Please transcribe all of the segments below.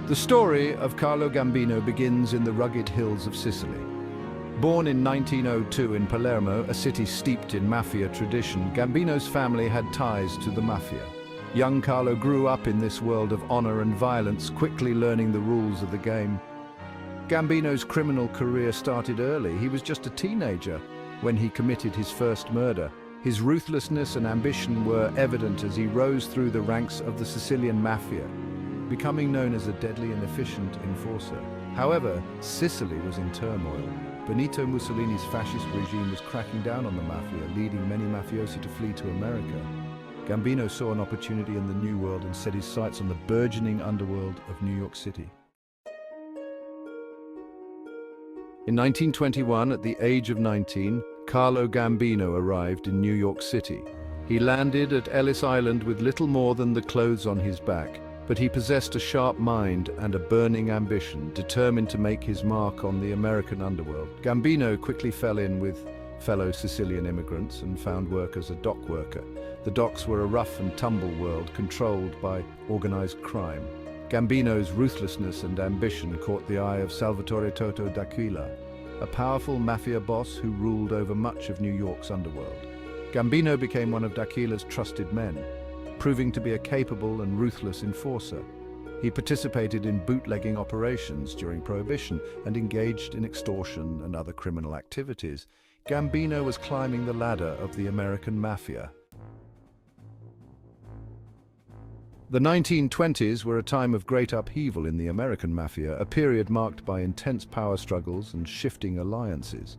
The story of Carlo Gambino begins in the rugged hills of Sicily. Born in 1902 in Palermo, a city steeped in Mafia tradition, Gambino's family had ties to the Mafia. Young Carlo grew up in this world of honor and violence, quickly learning the rules of the game. Gambino's criminal career started early. He was just a teenager when he committed his first murder. His ruthlessness and ambition were evident as he rose through the ranks of the Sicilian Mafia, becoming known as a deadly and efficient enforcer. However, Sicily was in turmoil. Benito Mussolini's fascist regime was cracking down on the Mafia, leading many mafiosi to flee to America. Gambino saw an opportunity in the New World and set his sights on the burgeoning underworld of New York City. In 1921, at the age of 19, Carlo Gambino arrived in New York City. He landed at Ellis Island with little more than the clothes on his back, but he possessed a sharp mind and a burning ambition, determined to make his mark on the American underworld. Gambino quickly fell in with fellow Sicilian immigrants and found work as a dock worker. The docks were a rough and tumble world controlled by organized crime. Gambino's ruthlessness and ambition caught the eye of Salvatore Toto d'Aquila, a powerful mafia boss who ruled over much of New York's underworld. Gambino became one of d'Aquila's trusted men, proving to be a capable and ruthless enforcer. He participated in bootlegging operations during Prohibition and engaged in extortion and other criminal activities. Gambino was climbing the ladder of the American Mafia. The 1920s were a time of great upheaval in the American Mafia, a period marked by intense power struggles and shifting alliances.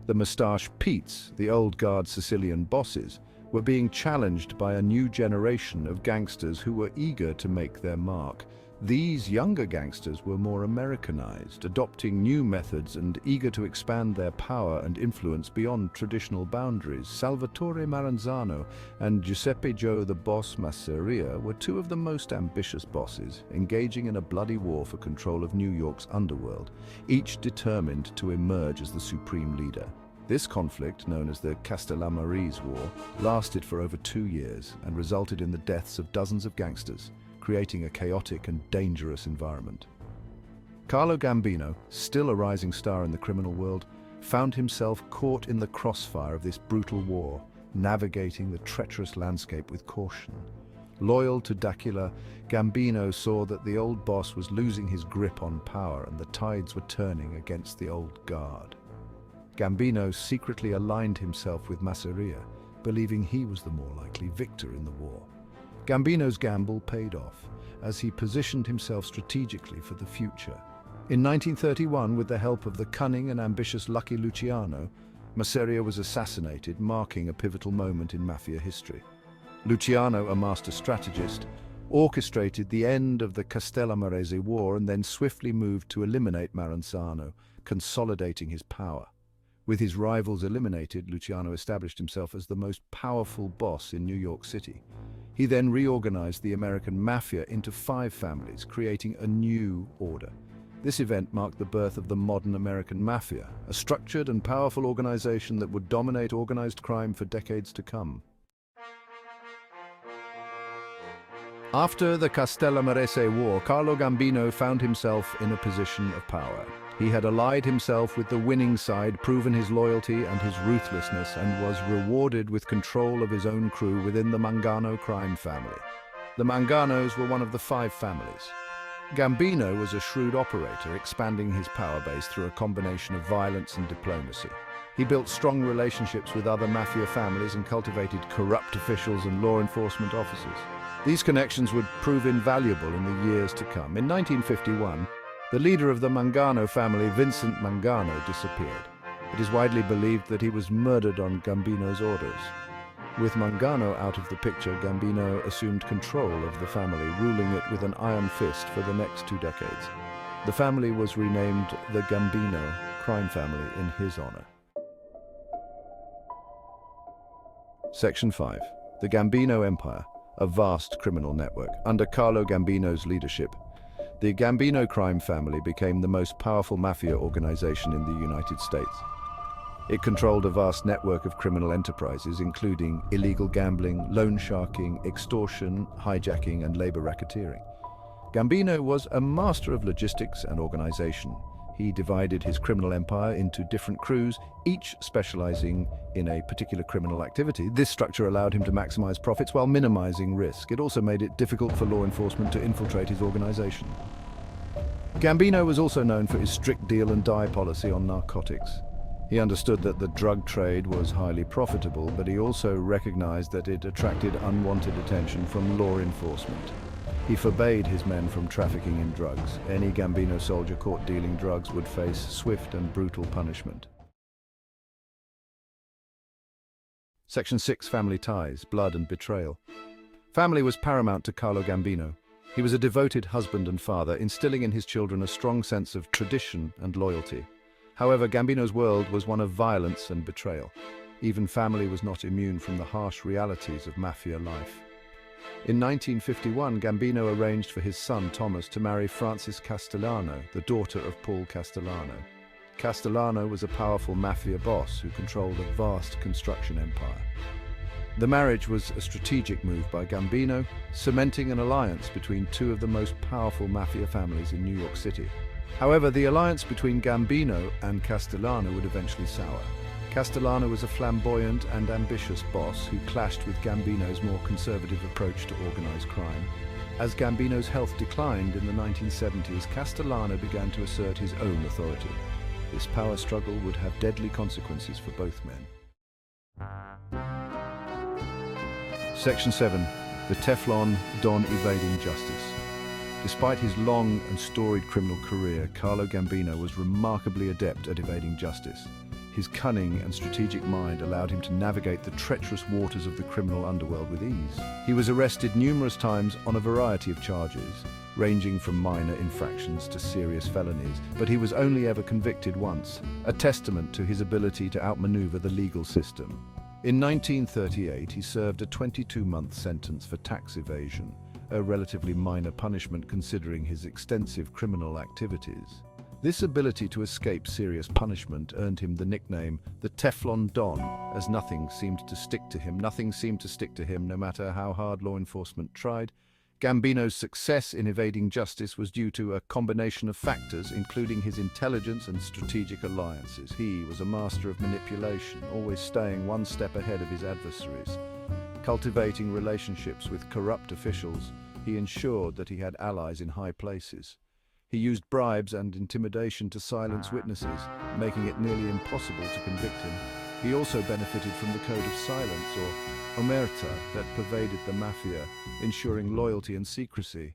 The Mustache Petes, the old guard Sicilian bosses, were being challenged by a new generation of gangsters who were eager to make their mark. These younger gangsters were more Americanized, adopting new methods and eager to expand their power and influence beyond traditional boundaries. Salvatore Maranzano and Giuseppe Joe the Boss Masseria were two of the most ambitious bosses, engaging in a bloody war for control of New York's underworld, each determined to emerge as the supreme leader. This conflict, known as the Castellamarese War, lasted for over 2 years and resulted in the deaths of dozens of gangsters, creating a chaotic and dangerous environment. Carlo Gambino, still a rising star in the criminal world, found himself caught in the crossfire of this brutal war, navigating the treacherous landscape with caution. Loyal to d'Aquila, Gambino saw that the old boss was losing his grip on power and the tides were turning against the old guard. Gambino secretly aligned himself with Masseria, believing he was the more likely victor in the war. Gambino's gamble paid off, as he positioned himself strategically for the future. In 1931, with the help of the cunning and ambitious Lucky Luciano, Masseria was assassinated, marking a pivotal moment in Mafia history. Luciano, a master strategist, orchestrated the end of the Castellamarese War and then swiftly moved to eliminate Maranzano, consolidating his power. With his rivals eliminated, Luciano established himself as the most powerful boss in New York City. He then reorganized the American Mafia into 5 families, creating a new order. This event marked the birth of the modern American Mafia, a structured and powerful organization that would dominate organized crime for decades to come. After the Castellamarese War, Carlo Gambino found himself in a position of power. He had allied himself with the winning side, proven his loyalty and his ruthlessness, and was rewarded with control of his own crew within the Mangano crime family. The Manganos were one of the 5 families. Gambino was a shrewd operator, expanding his power base through a combination of violence and diplomacy. He built strong relationships with other mafia families and cultivated corrupt officials and law enforcement officers. These connections would prove invaluable in the years to come. In 1951, the leader of the Mangano family, Vincent Mangano, disappeared. It is widely believed that he was murdered on Gambino's orders. With Mangano out of the picture, Gambino assumed control of the family, ruling it with an iron fist for the next 2 decades. The family was renamed the Gambino crime family in his honor. Section 5. The Gambino Empire, a vast criminal network. Under Carlo Gambino's leadership, the Gambino crime family became the most powerful mafia organization in the United States. It controlled a vast network of criminal enterprises, including illegal gambling, loan sharking, extortion, hijacking, and labor racketeering. Gambino was a master of logistics and organization. He divided his criminal empire into different crews, each specializing in a particular criminal activity. This structure allowed him to maximize profits while minimizing risk. It also made it difficult for law enforcement to infiltrate his organization. Gambino was also known for his strict deal and die policy on narcotics. He understood that the drug trade was highly profitable, but he also recognized that it attracted unwanted attention from law enforcement. He forbade his men from trafficking in drugs. Any Gambino soldier caught dealing drugs would face swift and brutal punishment. Section 6. Family ties, blood and betrayal. Family was paramount to Carlo Gambino. He was a devoted husband and father, instilling in his children a strong sense of tradition and loyalty. However, Gambino's world was one of violence and betrayal. Even family was not immune from the harsh realities of mafia life. In 1951, Gambino arranged for his son Thomas to marry Frances Castellano, the daughter of Paul Castellano. Castellano was a powerful mafia boss who controlled a vast construction empire. The marriage was a strategic move by Gambino, cementing an alliance between two of the most powerful mafia families in New York City. However, the alliance between Gambino and Castellano would eventually sour. Castellano was a flamboyant and ambitious boss who clashed with Gambino's more conservative approach to organized crime. As Gambino's health declined in the 1970s, Castellano began to assert his own authority. This power struggle would have deadly consequences for both men. Section 7. The Teflon Don evading justice. Despite his long and storied criminal career, Carlo Gambino was remarkably adept at evading justice. His cunning and strategic mind allowed him to navigate the treacherous waters of the criminal underworld with ease. He was arrested numerous times on a variety of charges, ranging from minor infractions to serious felonies, but he was only ever convicted once, a testament to his ability to outmaneuver the legal system. In 1938, he served a 22-month sentence for tax evasion, a relatively minor punishment considering his extensive criminal activities. This ability to escape serious punishment earned him the nickname the Teflon Don, as nothing seemed to stick to him. Nothing seemed to stick to him, no matter how hard law enforcement tried. Gambino's success in evading justice was due to a combination of factors, including his intelligence and strategic alliances. He was a master of manipulation, always staying one step ahead of his adversaries. Cultivating relationships with corrupt officials, he ensured that he had allies in high places. He used bribes and intimidation to silence witnesses, making it nearly impossible to convict him. He also benefited from the code of silence, or omerta, that pervaded the mafia, ensuring loyalty and secrecy.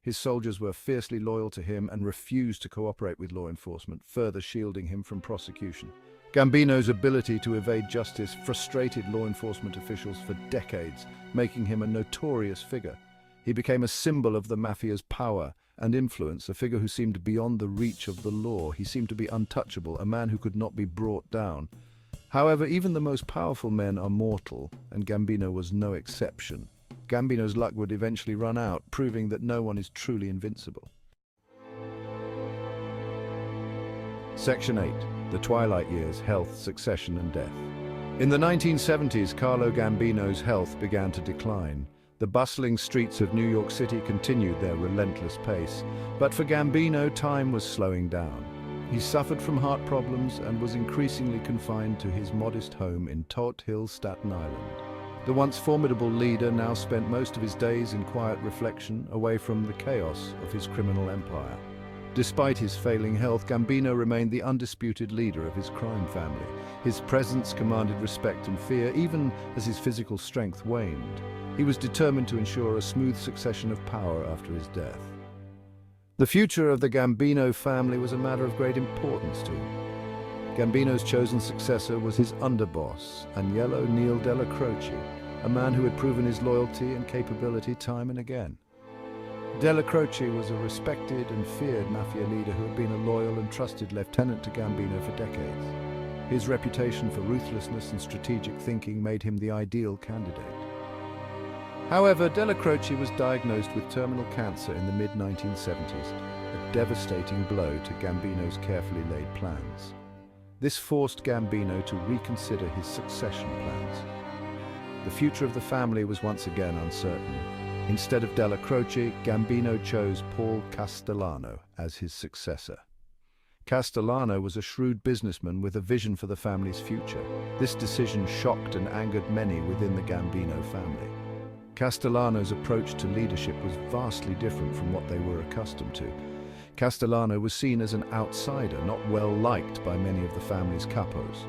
His soldiers were fiercely loyal to him and refused to cooperate with law enforcement, further shielding him from prosecution. Gambino's ability to evade justice frustrated law enforcement officials for decades, making him a notorious figure. He became a symbol of the mafia's power and influence, a figure who seemed beyond the reach of the law. He seemed to be untouchable, a man who could not be brought down. However, even the most powerful men are mortal, and Gambino was no exception. Gambino's luck would eventually run out, proving that no one is truly invincible. Section 8. The Twilight Years, Health, Succession and Death. In the 1970s, Carlo Gambino's health began to decline. The bustling streets of New York City continued their relentless pace, but for Gambino, time was slowing down. He suffered from heart problems and was increasingly confined to his modest home in Tot Hill, Staten Island. The once formidable leader now spent most of his days in quiet reflection, away from the chaos of his criminal empire. Despite his failing health, Gambino remained the undisputed leader of his crime family. His presence commanded respect and fear, even as his physical strength waned. He was determined to ensure a smooth succession of power after his death. The future of the Gambino family was a matter of great importance to him. Gambino's chosen successor was his underboss, Agnello Neil Della Croce, a man who had proven his loyalty and capability time and again. Della Croce was a respected and feared mafia leader who had been a loyal and trusted lieutenant to Gambino for decades. His reputation for ruthlessness and strategic thinking made him the ideal candidate. However, Della Croce was diagnosed with terminal cancer in the mid-1970s, a devastating blow to Gambino's carefully laid plans. This forced Gambino to reconsider his succession plans. The future of the family was once again uncertain. Instead of Della Croce, Gambino chose Paul Castellano as his successor. Castellano was a shrewd businessman with a vision for the family's future. This decision shocked and angered many within the Gambino family. Castellano's approach to leadership was vastly different from what they were accustomed to. Castellano was seen as an outsider, not well liked by many of the family's capos.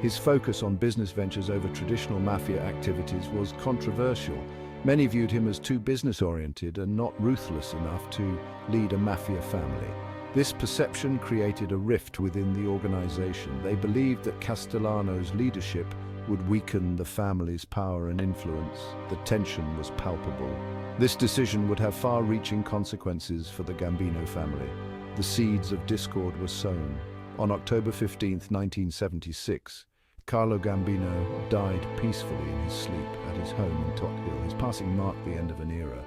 His focus on business ventures over traditional mafia activities was controversial. Many viewed him as too business-oriented and not ruthless enough to lead a mafia family. This perception created a rift within the organization. They believed that Castellano's leadership would weaken the family's power and influence. The tension was palpable. This decision would have far-reaching consequences for the Gambino family. The seeds of discord were sown. On October 15, 1976, Carlo Gambino died peacefully in his sleep at his home in Tot Hill. His passing marked the end of an era.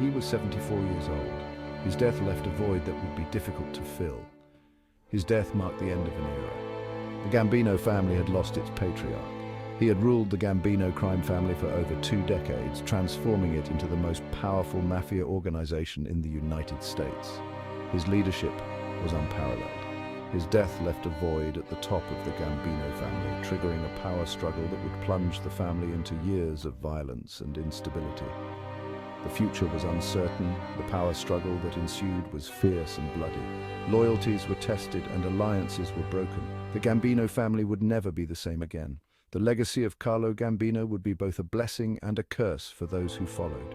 He was 74 years old. His death left a void that would be difficult to fill. His death marked the end of an era. The Gambino family had lost its patriarch. He had ruled the Gambino crime family for over 2 decades, transforming it into the most powerful mafia organization in the United States. His leadership was unparalleled. His death left a void at the top of the Gambino family, triggering a power struggle that would plunge the family into years of violence and instability. The future was uncertain. The power struggle that ensued was fierce and bloody. Loyalties were tested and alliances were broken. The Gambino family would never be the same again. The legacy of Carlo Gambino would be both a blessing and a curse for those who followed.